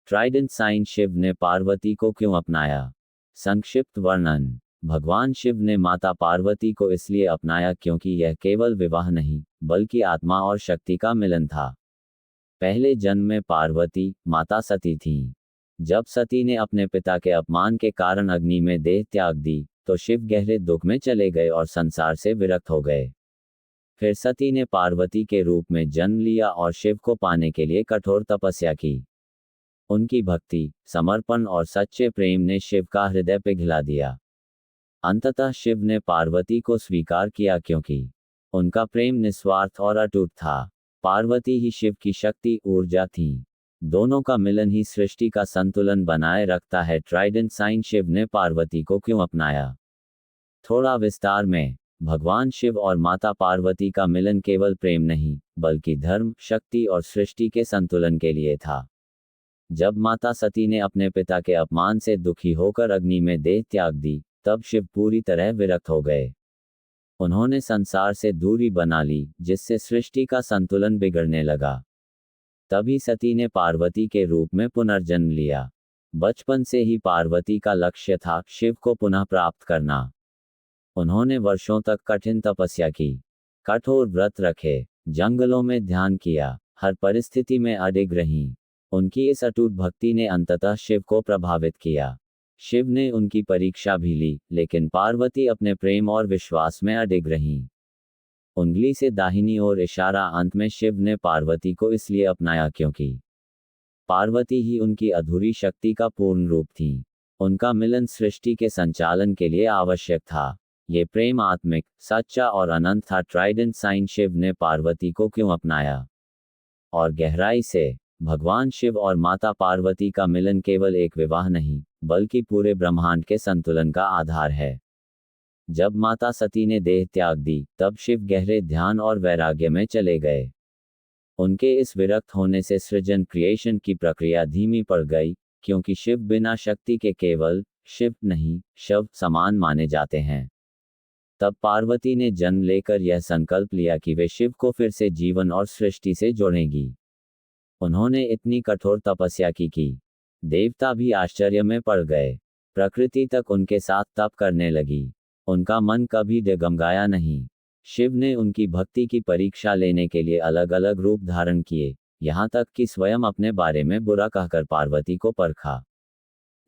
Trident sign Shiva ने पार्वती को क्यों अपनाया? संक्षिप्त वर्णन। भगवान शिव ने माता पार्वती को इसलिए अपनाया क्योंकि यह केवल विवाह नहीं, बल्कि आत्मा और शक्ति का मिलन था। पहले जन्म में पार्वती माता सती थीं। जब सती ने अपने पिता के अपमान के कारण अग्नि में देह त्याग दी, तो शिव गहरे दुख में चले गए और संसार से विरक्त हो गए। फिर सती ने पार्वती के रूप में जन्म लिया और शिव को पाने के लिए कठोर तपस्या की। उनकी भक्ति, समर्पण और सच्चे प्रेम ने शिव का हृदय पिघला दिया। अंततः शिव ने पार्वती को स्वीकार किया क्योंकि उनका प्रेम निस्वार्थ और अटूट था। पार्वती ही शिव की शक्ति, ऊर्जा थी। दोनों का मिलन ही सृष्टि का संतुलन बनाए रखता है। ट्राइडेंट साइन शिव ने पार्वती को क्यों अपनाया? थोड़ा विस्तार में, भगवान शिव और माता पार्वती का मिलन केवल प्रेम नहीं, बल्कि धर्म, शक्ति और सृष्टि के संतुलन के लिए था। जब माता सती ने अपने पिता के अपमान से दुखी होकर अग्नि में देह त्याग दी, तब शिव पूरी तरह विरक्त हो गए। उन्होंने संसार से दूरी बना ली, जिससे सृष्टि का संतुलन बिगड़ने लगा। तभी सती ने पार्वती के रूप में पुनर्जन्म लिया। बचपन से ही पार्वती का लक्ष्य था शिव को पुनः प्राप्त करना। उन्होंने वर्षों तक कठिन तपस्या की, कठोर व्रत रखे, जंगलों में ध्यान किया, हर परिस्थिति में अडिग रहीं। उनकी इस अटूट भक्ति ने अंततः शिव को प्रभावित किया। शिव ने उनकी परीक्षा भी ली, लेकिन पार्वती अपने प्रेम और विश्वास में अडिग रहीं। उंगली से दाहिनी ओर इशारा। अंत में शिव ने पार्वती को इसलिए अपनाया क्योंकि पार्वती ही उनकी अधूरी शक्ति का पूर्ण रूप थी। उनका मिलन सृष्टि के संचालन के लिए आवश्यक था। ये प्रेम आत्मिक, सच्चा और अनंत था। ट्राइडेंट साइन शिव ने पार्वती को क्यों अपनाया? और गहराई से, भगवान शिव और माता पार्वती का मिलन केवल एक विवाह नहीं, बल्कि पूरे ब्रह्मांड के संतुलन का आधार है। जब माता सती ने देह त्याग दी, तब शिव गहरे ध्यान और वैराग्य में चले गए। उनके इस विरक्त होने से सृजन, क्रिएशन की प्रक्रिया धीमी पड़ गई, क्योंकि शिव बिना शक्ति के केवल शिव नहीं, शव समान माने जाते हैं। तब पार्वती ने जन्म लेकर यह संकल्प लिया कि वे शिव को फिर से जीवन और सृष्टि से जोड़ेंगी। उन्होंने इतनी कठोर तपस्या की कि देवता भी आश्चर्य में पड़ गए। प्रकृति तक उनके साथ तप करने लगी। उनका मन कभी डगमगाया नहीं। शिव ने उनकी भक्ति की परीक्षा लेने के लिए अलग अलग रूप धारण किए, यहाँ तक कि स्वयं अपने बारे में बुरा कहकर पार्वती को परखा।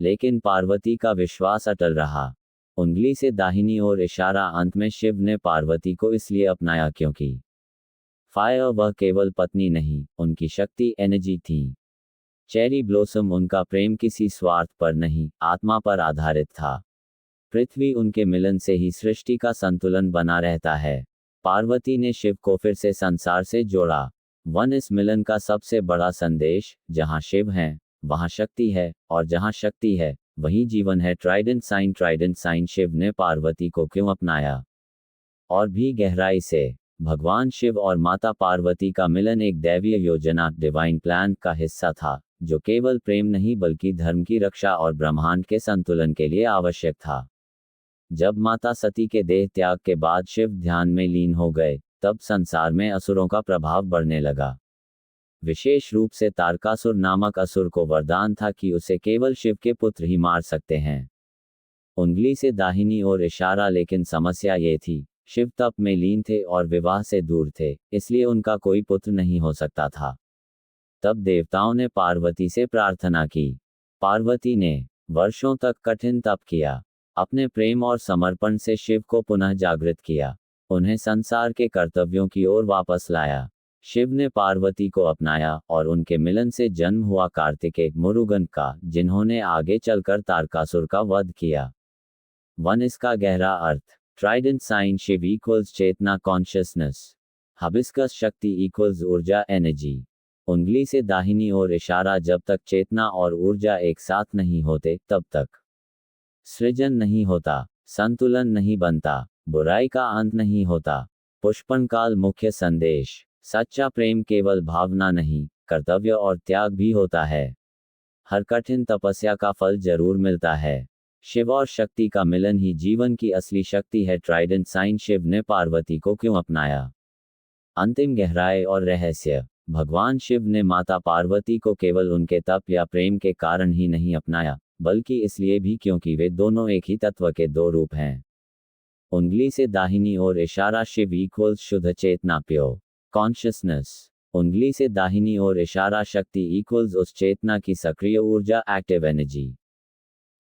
लेकिन पार्वती का विश्वास अटल रहा। उंगली से दाहिनी ओर इशारा। अंत में शिव ने पार्वती को इसलिए अपनाया क्योंकि फायर वह केवल पत्नी नहीं, उनकी शक्ति, एनर्जी थी। चेरी ब्लॉसम उनका प्रेम किसी स्वार्थ पर नहीं, आत्मा पर आधारित था। पृथ्वी उनके मिलन से ही सृष्टि का संतुलन बना रहता है। पार्वती ने शिव को फिर से संसार से जोड़ा। इस मिलन का सबसे बड़ा संदेश, जहां शिव हैं, वहां शक्ति है, और जहां शक्ति है, वहीं जीवन है। ट्राइडेंट साइन शिव ने पार्वती को क्यों अपनाया? और भी गहराई से, भगवान शिव और माता पार्वती का मिलन एक दैवीय योजना, डिवाइन प्लान का हिस्सा था, जो केवल प्रेम नहीं बल्कि धर्म की रक्षा और ब्रह्मांड के संतुलन के लिए आवश्यक था। जब माता सती के देह त्याग के बाद शिव ध्यान में लीन हो गए, तब संसार में असुरों का प्रभाव बढ़ने लगा। विशेष रूप से तारकासुर नामक असुर को वरदान था कि उसे केवल शिव के पुत्र ही मार सकते हैं। उंगली से दाहिनी ओर इशारा। लेकिन समस्या ये थी, शिव तप में लीन थे और विवाह से दूर थे, इसलिए उनका कोई पुत्र नहीं हो सकता था। तब देवताओं ने पार्वती से प्रार्थना की। पार्वती ने वर्षों तक कठिन तप किया, अपने प्रेम और समर्पण से शिव को पुनः जागृत किया, उन्हें संसार के कर्तव्यों की ओर वापस लाया। शिव ने पार्वती को अपनाया और उनके मिलन से जन्म हुआ कार्तिकेय, मुरुगन का, जिन्होंने आगे चलकर तारकासुर का वध किया। इसका गहरा अर्थ। ट्राइडेंट साइन शिव इक्वल्स चेतना, कॉन्शियसनेस। हबिस्कस शक्ति इक्वल्स ऊर्जा, एनर्जी। उंगली से दाहिनी ओर इशारा। जब तक चेतना और ऊर्जा एक साथ नहीं होते, तब तक सृजन नहीं होता, संतुलन नहीं बनता, बुराई का अंत नहीं होता। पुष्पनकाल मुख्य संदेश। सच्चा प्रेम केवल भावना नहीं, कर्तव्य और त्याग भी होता है। हर कठिन तपस्या का फल जरूर मिलता है। शिव और शक्ति का मिलन ही जीवन की असली शक्ति है। ट्राइडेंट साइन शिव ने पार्वती को क्यों अपनाया? अंतिम गहराई और रहस्य। भगवान शिव ने माता पार्वती को केवल उनके तप या प्रेम के कारण ही नहीं अपनाया, बल्कि इसलिए भी क्योंकि वे दोनों एक ही तत्व के दो रूप हैं। उंगली से दाहिनी ओर इशारा शिव इक्वल्स शुद्ध चेतना प्योर कॉन्शियसनेस। उंगली से दाहिनी ओर इशारा शक्ति इक्वल्स उस चेतना की सक्रिय ऊर्जा एक्टिव एनर्जी।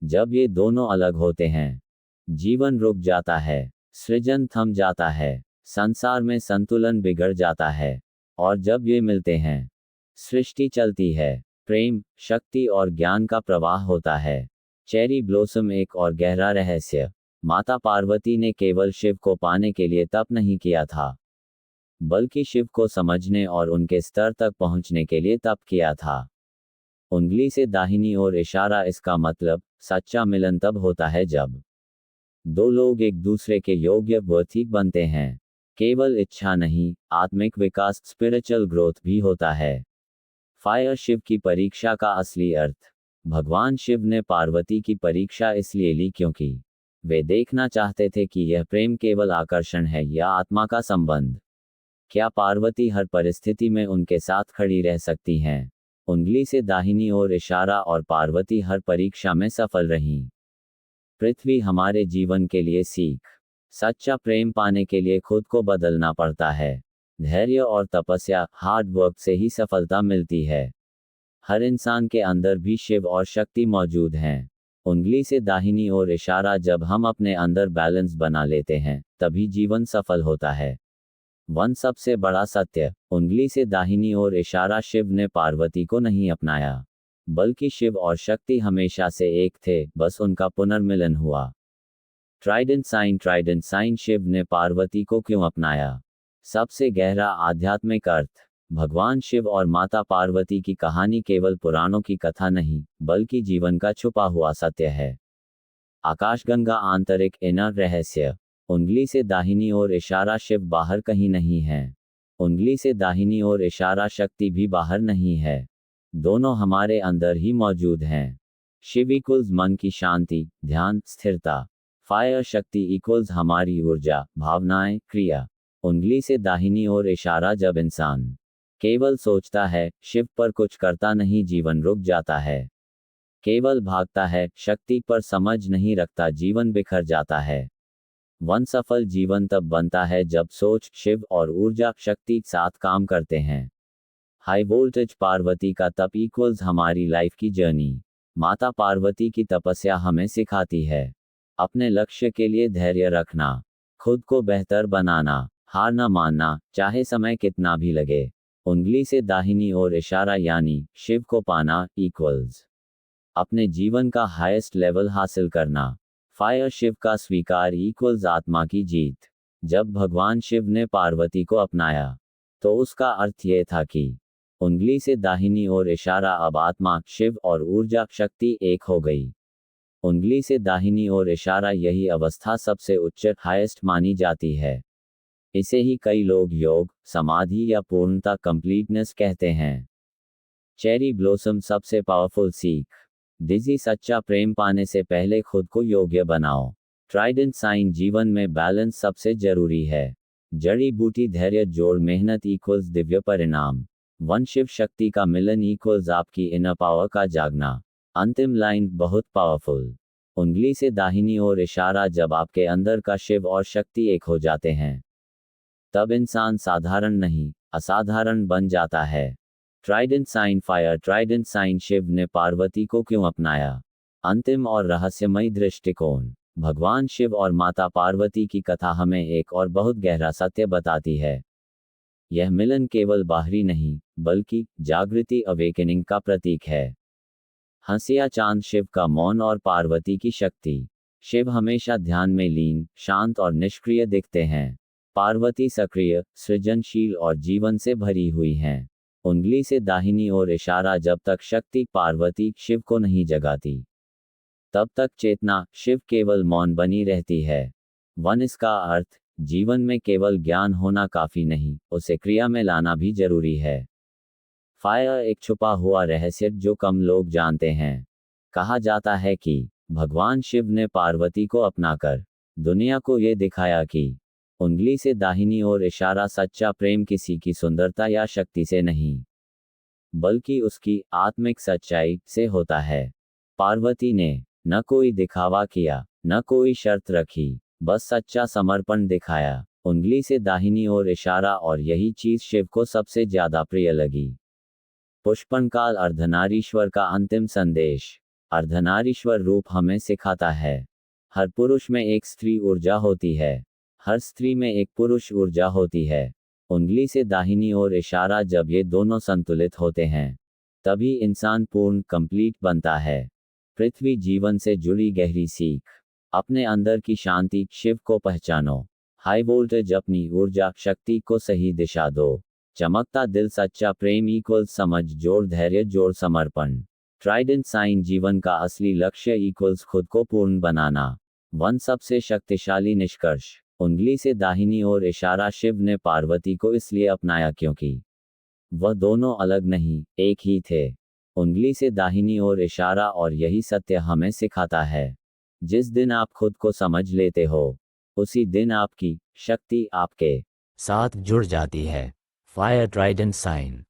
जब ये दोनों अलग होते हैं, जीवन रुक जाता है, सृजन थम जाता है, संसार में संतुलन बिगड़ जाता है, और जब ये मिलते हैं, सृष्टि चलती है, प्रेम, शक्ति और ज्ञान का प्रवाह होता है। चेरी ब्लॉसम एक और गहरा रहस्य। माता पार्वती ने केवल शिव को पाने के लिए तप नहीं किया था, बल्कि शिव को समझने और उनके स्तर तक पहुंचने के लिए तप किया था। उंगली से दाहिनी ओर इशारा, इसका मतलब सच्चा मिलन तब होता है जब दो लोग एक दूसरे के योग्य वर्ती बनते हैं। केवल इच्छा नहीं, आत्मिक विकास, स्पिरिचुअल ग्रोथ भी होता है। फायर शिव की परीक्षा का असली अर्थ। भगवान शिव ने पार्वती की परीक्षा इसलिए ली क्योंकि वे देखना चाहते थे कि यह प्रेम केवल आकर्षण है या आत्मा का संबंध। क्या पार्वती हर परिस्थिति में उनके साथ खड़ी रह सकती हैं? उंगली से दाहिनी ओर इशारा, और पार्वती हर परीक्षा में सफल रहीं। पृथ्वी हमारे जीवन के लिए सीख। सच्चा प्रेम पाने के लिए खुद को बदलना पड़ता है। धैर्य और तपस्या, हार्ड वर्क से ही सफलता मिलती है। हर इंसान के अंदर भी शिव और शक्ति मौजूद हैं। उंगली से दाहिनी ओर इशारा, जब हम अपने अंदर बैलेंस बना लेते हैं, तभी जीवन सफल होता है। सबसे बड़ा सत्य। उंगली से दाहिनी ओर इशारा, शिव ने पार्वती को नहीं अपनाया, बल्कि शिव और शक्ति हमेशा से एक थे, बस उनका पुनर्मिलन हुआ। Trident sign. शिव ने पार्वती को क्यों अपनाया? सबसे गहरा आध्यात्मिक अर्थ। भगवान शिव और माता पार्वती की कहानी केवल पुराणों की कथा नहीं, बल्कि जीवन का छुपा हुआ सत्य है। आकाशगंगा आंतरिक इनर रहस्य। उंगली से दाहिनी ओर इशारा, शिव बाहर कहीं नहीं है। उंगली से दाहिनी ओर इशारा, शक्ति भी बाहर नहीं है। दोनों हमारे अंदर ही मौजूद हैं। शिव इक्वल्स मन की शांति, ध्यान, स्थिरता। फायर शक्ति इक्वल्स हमारी ऊर्जा, भावनाएं, क्रिया। उंगली से दाहिनी ओर इशारा, जब इंसान केवल सोचता है, शिव पर कुछ करता नहीं, जीवन रुक जाता है। केवल भागता है, शक्ति पर समझ नहीं रखता, जीवन बिखर जाता है। सफल जीवन तब बनता है जब सोच, शिव और ऊर्जा, शक्ति साथ काम करते हैं। हाई वोल्टेज पार्वती का तप इक्वल्स हमारी लाइफ की जर्नी। माता पार्वती की तपस्या हमें सिखाती है अपने लक्ष्य के लिए धैर्य रखना, खुद को बेहतर बनाना, हार न मानना, चाहे समय कितना भी लगे। उंगली से दाहिनी ओर इशारा, यानी शिव को पाना इक्वल्स अपने जीवन का हाईएस्ट लेवल हासिल करना। फायर शिव का स्वीकार इक्वल्स आत्मा की जीत। जब भगवान शिव ने पार्वती को अपनाया, तो उसका अर्थ यह था कि उंगली से दाहिनी ओर इशारा, अब आत्मा, शिव और ऊर्जा, शक्ति एक हो गई। उंगली से दाहिनी ओर इशारा, यही अवस्था सबसे उच्च, हाईएस्ट मानी जाती है। इसे ही कई लोग योग, समाधि या पूर्णता, कंप्लीटनेस कहते हैं। चेरी ब्लॉसम सबसे पावरफुल सीख। डिजी सच्चा प्रेम पाने से पहले खुद को योग्य बनाओ। ट्राइडेंट साइन, जीवन में बैलेंस सबसे जरूरी है। जड़ी बूटी, धैर्य जोड़ मेहनत इक्वल्स दिव्य परिणाम। शिव शक्ति का मिलन इक्वल्स आपकी इनर पावर का जागना। अंतिम लाइन बहुत पावरफुल। उंगली से दाहिनी ओर इशारा, जब आपके अंदर का शिव और शक्ति एक हो जाते हैं, तब इंसान साधारण नहीं, असाधारण बन जाता है। Trident sign fire. Trident sign, Shiva ने पार्वती को क्यों अपनाया? अंतिम और रहस्यमयी दृष्टिकोण। भगवान शिव और माता पार्वती की कथा हमें एक और बहुत गहरा सत्य बताती है। यह मिलन केवल बाहरी नहीं, बल्कि जागृति, अवेकनिंग का प्रतीक है। हंसिया चांद, शिव का मौन और पार्वती की शक्ति। शिव हमेशा ध्यान में लीन, शांत और निष्क्रिय दिखते हैं। पार्वती सक्रिय, सृजनशील और जीवन से भरी हुई हैं। उंगली से दाहिनी ओर इशारा, जब तक शक्ति, पार्वती, शिव को नहीं जगाती, तब तक चेतना, शिव केवल मौन बनी रहती है। इसका अर्थ, जीवन में केवल ज्ञान होना काफी नहीं, उसे क्रिया में लाना भी जरूरी है। फायर एक छुपा हुआ रहस्य जो कम लोग जानते हैं। कहा जाता है कि भगवान शिव ने पार्वती को अपनाकर दुनिया को ये दिखाया कि उंगली से दाहिनी ओर इशारा सच्चा प्रेम किसी की सुंदरता या शक्ति से नहीं, बल्कि उसकी आत्मिक सच्चाई से होता है। पार्वती ने न कोई दिखावा किया, न कोई शर्त रखी, बस सच्चा समर्पण दिखाया। उंगली से दाहिनी ओर इशारा, और यही चीज शिव को सबसे ज्यादा प्रिय लगी। पुष्पनकाल अर्धनारीश्वर का अंतिम संदेश। अर्धनारीश्वर रूप हमें सिखाता है, हर पुरुष में एक स्त्री ऊर्जा होती है, हर स्त्री में एक पुरुष ऊर्जा होती है। उंगली से दाहिनी ओर इशारा, जब ये दोनों संतुलित होते हैं तभी इंसान पूर्ण कंप्लीट बनता है। पृथ्वी जीवन से जुड़ी गहरी सीख। अपने अंदर की शांति शिव को पहचानो। हाई वोल्टेज अपनी ऊर्जा शक्ति को सही दिशा दो। चमकता दिल सच्चा प्रेम इक्वल समझ जोड़ धैर्य जोड़ समर्पण। ट्राइडेंट साइन जीवन का असली लक्ष्य इक्वल्स खुद को पूर्ण बनाना। वन सबसे शक्तिशाली निष्कर्ष। उंगली से दाहिनी ओर इशारा। शिव ने पार्वती को इसलिए अपनाया क्योंकि वह दोनों अलग नहीं, एक ही थे। उंगली से दाहिनी ओर इशारा, और यही सत्य हमें सिखाता है, जिस दिन आप खुद को समझ लेते हो उसी दिन आपकी शक्ति आपके साथ जुड़ जाती है। Fire trident sign.